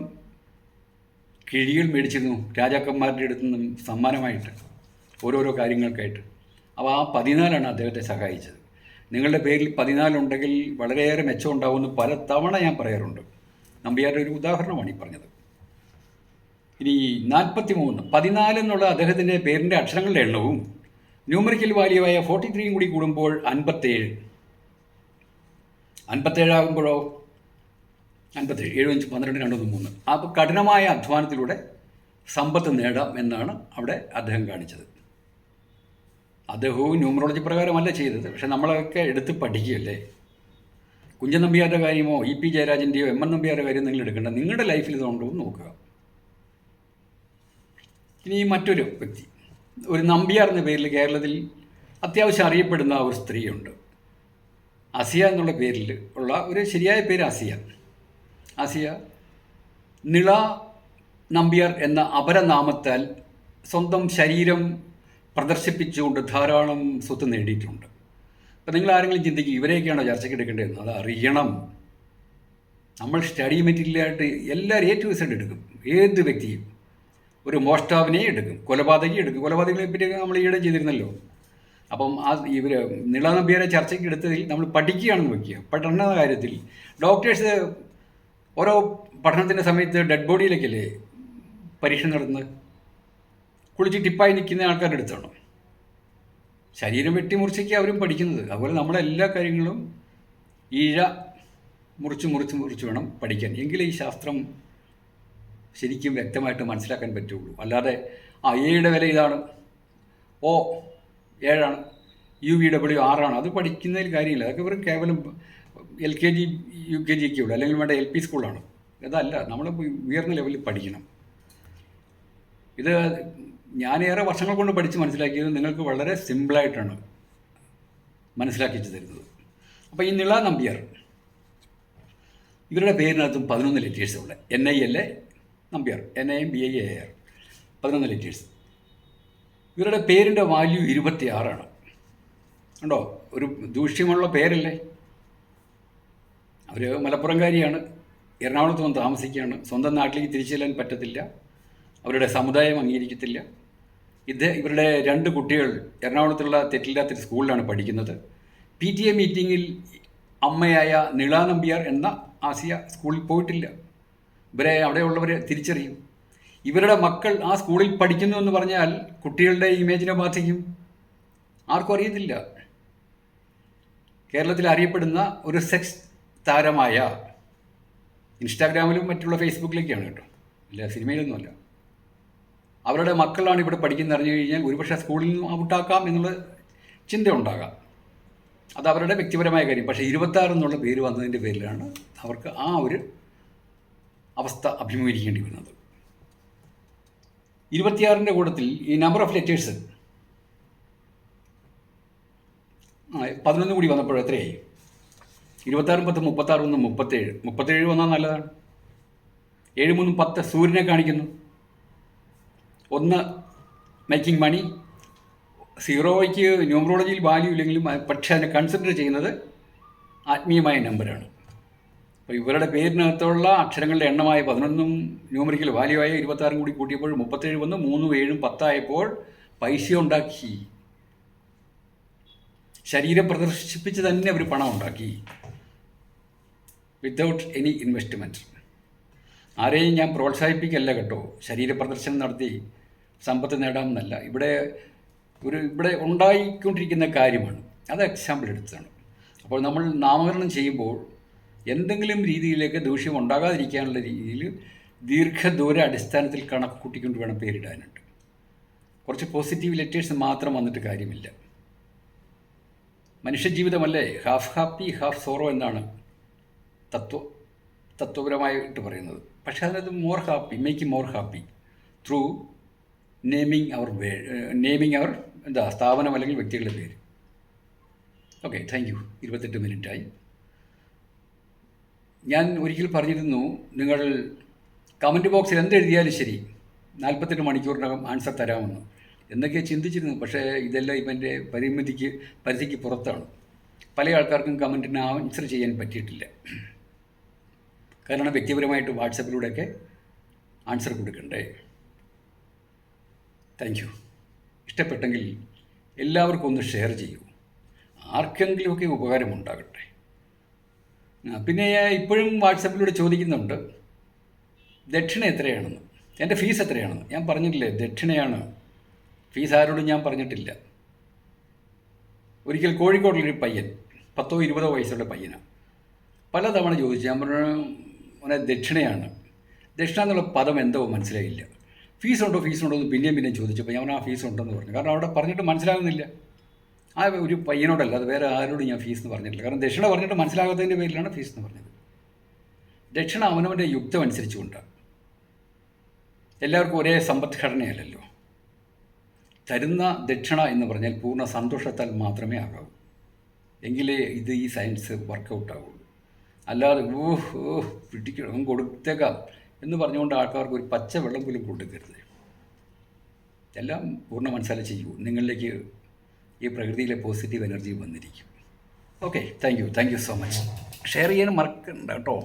Speaker 1: കിഴികൾ മേടിച്ചിരുന്നു രാജാക്കന്മാരുടെ അടുത്തു നിന്നും സമ്മാനമായിട്ട്, ഓരോരോ കാര്യങ്ങൾക്കായിട്ട്. അപ്പോൾ ആ 14 അദ്ദേഹത്തെ സഹായിച്ചത്. നിങ്ങളുടെ പേരിൽ 14 ഉണ്ടെങ്കിൽ വളരെയേറെ മെച്ചം ഉണ്ടാവുമെന്ന് പല തവണ ഞാൻ പറയാറുണ്ട്. നമ്പ്യാരുടെ ഒരു ഉദാഹരണമാണ് ഈ പറഞ്ഞത്. ഇനി 43, 14 എന്നുള്ള അദ്ദേഹത്തിൻ്റെ പേരിൻ്റെ അക്ഷരങ്ങളുടെ എണ്ണവും ന്യൂമറിക്കൽ വാല്യൂവായ 43 കൂടി കൂടുമ്പോൾ 57. 57 ആകുമ്പോഴോ 57, 7, 5, 12, 2, 3. അപ്പോൾ കഠിനമായ അധ്വാനത്തിലൂടെ സമ്പത്ത് നേടാം എന്നാണ് അവിടെ അദ്ദേഹം കാണിച്ചത്. അദ്ദേഹവും ന്യൂമറോളജി പ്രകാരമല്ല ചെയ്തത്, പക്ഷെ നമ്മളൊക്കെ എടുത്ത് പഠിക്കുകയല്ലേ. കുഞ്ചൻ നമ്പ്യാരുടെ കാര്യമോ EP ജയരാജൻ്റെയോ MN നമ്പ്യാരുടെ കാര്യം നിങ്ങൾ എടുക്കേണ്ട, നിങ്ങളുടെ ലൈഫിൽ ഇതുണ്ടോ എന്ന് നോക്കുക. ഇനി മറ്റൊരു വ്യക്തി, ഒരു നമ്പ്യാർ എന്ന പേരിൽ കേരളത്തിൽ അത്യാവശ്യം അറിയപ്പെടുന്ന ഒരു സ്ത്രീയുണ്ട്. അസിയ എന്നുള്ള പേരിൽ ഉള്ള ഒരു ശരിയായ പേര് അസിയ. അസിയ നിള നമ്പ്യാർ എന്ന അപരനാമത്താൽ സ്വന്തം ശരീരം പ്രദർശിപ്പിച്ചുകൊണ്ട് ധാരാളം സ്വത്ത് നേടിയിട്ടുണ്ട്. അപ്പം നിങ്ങൾ ആരെങ്കിലും ചിന്തിക്കും ഇവരെയൊക്കെയാണോ ചർച്ചയ്ക്ക് എടുക്കേണ്ടതെന്ന്? അത് അറിയണം. നമ്മൾ സ്റ്റഡി മെറ്റീരിയലായിട്ട് എല്ലാവരും A to Z എടുക്കും. ഏത് വ്യക്തിയും ഒരു മോഷ്ടാവിനെയും എടുക്കും, കൊലപാതകയും എടുക്കും. കൊലപാതകങ്ങളെ പറ്റി നമ്മൾ ഈയിടെ ചെയ്തിരുന്നല്ലോ. അപ്പം ഇവർ നീള നമ്പ്യാരെ ചർച്ചയ്ക്ക് എടുത്തതിൽ നമ്മൾ പഠിക്കുകയാണെന്ന് വയ്ക്കുക. പഠന കാര്യത്തിൽ ഡോക്ടേഴ്സ് ഓരോ പഠനത്തിൻ്റെ സമയത്ത് ഡെഡ് ബോഡിയിലേക്കല്ലേ പരീക്ഷണം നടത്തുന്നത്. കുളിച്ച് ടിപ്പായി നിൽക്കുന്ന ആൾക്കാരുടെ അടുത്താണ് ശരീരം വെട്ടിമുറിച്ചൊക്കെ അവരും പഠിക്കുന്നത്. അതുപോലെ നമ്മുടെ എല്ലാ കാര്യങ്ങളും ഈഴ മുറിച്ച് വേണം പഠിക്കാൻ. എങ്കിലേ ഈ ശാസ്ത്രം ശരിക്കും വ്യക്തമായിട്ട് മനസ്സിലാക്കാൻ പറ്റുള്ളൂ. അല്ലാതെ എയുടെ വില ഇതാണ്, O 7 UVW 6 അത് പഠിക്കുന്നതിൽ കാര്യമില്ല. അതൊക്കെ ഇവർ കേവലം LKG UKG ഒക്കെ ഉള്ളൂ, അല്ലെങ്കിൽ വേണ്ട LP സ്കൂളാണ്. അതല്ല, നമ്മൾ ഉയർന്ന ലെവലിൽ പഠിക്കണം. ഇത് ഞാനേറെ വർഷങ്ങൾ കൊണ്ട് പഠിച്ച് മനസ്സിലാക്കിയത് നിങ്ങൾക്ക് വളരെ സിമ്പിളായിട്ടാണ് മനസ്സിലാക്കിച്ച് തരുന്നത്. അപ്പോൾ ഈ നീള നമ്പ്യാർ, ഇവരുടെ പേരിനകത്തും 11 ലെറ്റേഴ്സ് ഉള്ളത്. NIL Nambiar, NIM BIAR 11 letters. ഇവരുടെ പേരിൻ്റെ വാല്യൂ 26. ഉണ്ടോ? ഒരു ദൂഷ്യമുള്ള പേരല്ലേ. അവർ മലപ്പുറംകാരിയാണ്, എറണാകുളത്ത് വന്ന് താമസിക്കുകയാണ്. സ്വന്തം നാട്ടിലേക്ക് തിരിച്ചു ചെല്ലാൻ പറ്റത്തില്ല, അവരുടെ സമുദായം അംഗീകരിക്കത്തില്ല. ഇവരുടെ 2 കുട്ടികൾ എറണാകുളത്തുള്ള തെറ്റില്ലാത്തൊരു സ്കൂളിലാണ് പഠിക്കുന്നത്. PTA മീറ്റിങ്ങിൽ അമ്മയായ നീള നമ്പ്യാർ എന്ന ആസിയ സ്കൂളിൽ പോയിട്ടില്ല. ഇവരെ അവിടെയുള്ളവർ തിരിച്ചറിയും. ഇവരുടെ മക്കൾ ആ സ്കൂളിൽ പഠിക്കുന്നു എന്ന് പറഞ്ഞാൽ കുട്ടികളുടെ ഇമേജിനെ ബാധിക്കും. ആർക്കും അറിയത്തില്ല. കേരളത്തിൽ അറിയപ്പെടുന്ന ഒരു സെക്സ് താരമായ, ഇൻസ്റ്റാഗ്രാമിലും മറ്റുള്ള ഫേസ്ബുക്കിലേക്കാണ് കേട്ടോ, ഇല്ല സിനിമയിലൊന്നുമല്ല, അവരുടെ മക്കളാണ് ഇവിടെ പഠിക്കുന്നത് അറിഞ്ഞു കഴിഞ്ഞാൽ ഒരുപക്ഷെ സ്കൂളിൽ നിന്നും ഔട്ടാക്കാം എന്നുള്ള ചിന്ത ഉണ്ടാകാം. അത് അവരുടെ വ്യക്തിപരമായ കാര്യം. പക്ഷേ 26 എന്നുള്ള പേര് വന്നതിൻ്റെ പേരിലാണ് അവർക്ക് ആ ഒരു അവസ്ഥ അഭിമുഖീകരിക്കേണ്ടി വരുന്നത്. 26ൻ്റെ കൂട്ടത്തിൽ ഈ നമ്പർ ഓഫ് ലെറ്റേഴ്സ് 11 കൂടി വന്നപ്പോൾ എത്രയായി? 26 10 36 1 37. 37 വന്നാൽ നല്ലതാണ്. 7 3 10 സൂര്യനെ കാണിക്കുന്നു. 1 മേക്കിംഗ് മണി. 0യ്ക്ക് ന്യൂമറോളജിയിൽ വാല്യൂ ഇല്ലെങ്കിലും പക്ഷേ അതിനെ കൺസിഡർ ചെയ്യുന്നത് ആത്മീയമായ നമ്പറാണ്. അപ്പോൾ ഇവരുടെ പേരിനകത്തുള്ള അക്ഷരങ്ങളുടെ എണ്ണമായ 11 ന്യൂമറിക്കൽ വാല്യൂ ആയ 26 കൂടി കൂട്ടിയപ്പോൾ 37 വന്ന് 3 7 10 ആയപ്പോൾ പൈസ ഉണ്ടാക്കി. ശരീരം പ്രദർശിപ്പിച്ച് തന്നെ അവർ പണം ഉണ്ടാക്കി, വിത്തൗട്ട് എനി ഇൻവെസ്റ്റ്മെൻറ്റ്. ആരെയും ഞാൻ പ്രോത്സാഹിപ്പിക്കല്ല കേട്ടോ, ശരീരപ്രദർശനം നടത്തി സമ്പത്ത് നേടാമെന്നല്ല. ഇവിടെ ഉണ്ടായിക്കൊണ്ടിരിക്കുന്ന കാര്യമാണ്, അത് എക്സാമ്പിൾ എടുത്തതാണ്. അപ്പോൾ നമ്മൾ നാമകരണം ചെയ്യുമ്പോൾ എന്തെങ്കിലും രീതിയിലേക്ക് ദൂഷ്യം ഉണ്ടാകാതിരിക്കാനുള്ള രീതിയിൽ ദീർഘദൂര അടിസ്ഥാനത്തിൽ കണക്ക് കൂട്ടിക്കൊണ്ട് വേണം പേരിടാനുണ്ട്. കുറച്ച് പോസിറ്റീവ് ലെറ്റേഴ്സ് മാത്രം വന്നിട്ട് കാര്യമില്ല. മനുഷ്യജീവിതമല്ലേ ഹാഫ് ഹാപ്പി ഹാഫ് സോറോ എന്നാണ് തത്വപരമായിട്ട് പറയുന്നത്. പക്ഷേ അതിനകത്ത് more happy, make more happy through naming അവർ സ്ഥാപനം അല്ലെങ്കിൽ വ്യക്തികളുടെ പേര്. Okay, thank U. 28 മിനിറ്റായി. ഞാൻ ഒരിക്കൽ പറഞ്ഞിരുന്നു, നിങ്ങൾ കമൻറ്റ് ബോക്സിൽ എന്തെഴുതിയാലും ശരി 48 മണിക്കൂറിനകം ആൻസർ തരാമെന്ന് എന്നൊക്കെ ചിന്തിച്ചിരുന്നു. പക്ഷേ ഇതെല്ലാം ഇവൻ്റെ പരിധിക്ക് പുറത്താണ്. പല ആൾക്കാർക്കും കമൻറ്റിന് ആൻസർ ചെയ്യാൻ പറ്റിയിട്ടില്ല. കാരണം വ്യക്തിപരമായിട്ട് വാട്സപ്പിലൂടെയൊക്കെ ആൻസർ കൊടുക്കണ്ടേ. Thank you. ഇഷ്ടപ്പെട്ടെങ്കിൽ എല്ലാവർക്കും ഒന്ന് ഷെയർ ചെയ്യൂ, ആർക്കെങ്കിലുമൊക്കെ ഉപകാരമുണ്ടാകട്ടെ. പിന്നെ ഇപ്പോഴും വാട്സപ്പിലൂടെ ചോദിക്കുന്നുണ്ട് ദക്ഷിണ എത്രയാണെന്ന്, എൻ്റെ ഫീസ് എത്രയാണെന്ന്. ഞാൻ പറഞ്ഞിട്ടില്ലേ ദക്ഷിണയാണ്, ഫീസ് ആരോടും ഞാൻ പറഞ്ഞിട്ടില്ല. ഒരിക്കൽ കോഴിക്കോടുള്ളൊരു പയ്യൻ 10 20 വയസ്സുള്ള പയ്യനാണ് പലതവണ ചോദിച്ചു. ഞാൻ പറഞ്ഞു ദക്ഷിണയാണ്. ദക്ഷിണ എന്നുള്ള പദം എന്തോ മനസ്സിലായില്ല. ഫീസുണ്ടോ എന്ന് പിന്നെയും ചോദിച്ചപ്പോൾ ഞാൻ ആ ഫീസ് ഉണ്ടെന്ന് പറഞ്ഞു. കാരണം അവിടെ പറഞ്ഞിട്ട് മനസ്സിലാകുന്നില്ല. ആ ഒരു പയ്യനോടല്ല, അത് വേറെ ആരോടും ഞാൻ ഫീസ് എന്ന് പറഞ്ഞിട്ടില്ല. കാരണം ദക്ഷിണ പറഞ്ഞിട്ട് മനസ്സിലാകാത്തതിൻ്റെ പേരിലാണ് ഫീസ് എന്ന് പറഞ്ഞത്. ദക്ഷിണ അവനവൻ്റെ യുക്തം അനുസരിച്ചുകൊണ്ടാണ്. എല്ലാവർക്കും ഒരേ സമ്പദ്ഘടനയല്ലല്ലോ. തരുന്ന ദക്ഷിണ എന്ന് പറഞ്ഞാൽ പൂർണ്ണ സന്തോഷത്താൽ മാത്രമേ ആകാവൂ. എങ്കിലേ ഈ സയൻസ് വർക്കൗട്ടാവുള്ളൂ. അല്ലാതെ പിടിക്കണം കൊടുത്തേക്കാം എന്ന് പറഞ്ഞുകൊണ്ട് ആൾക്കാർക്ക് ഒരു പച്ച വെള്ളം പോലും കൊടുക്കരുത്. എല്ലാം പൂർണ്ണ മനസ്സാലെ ചെയ്യൂ. നിങ്ങളിലേക്ക് ഈ പ്രകൃതിയിലെ പോസിറ്റീവ് എനർജി വന്നിരിക്കും. Okay, thank you so much. Share ചെയ്യാൻ മറക്കണ്ട കേട്ടോ.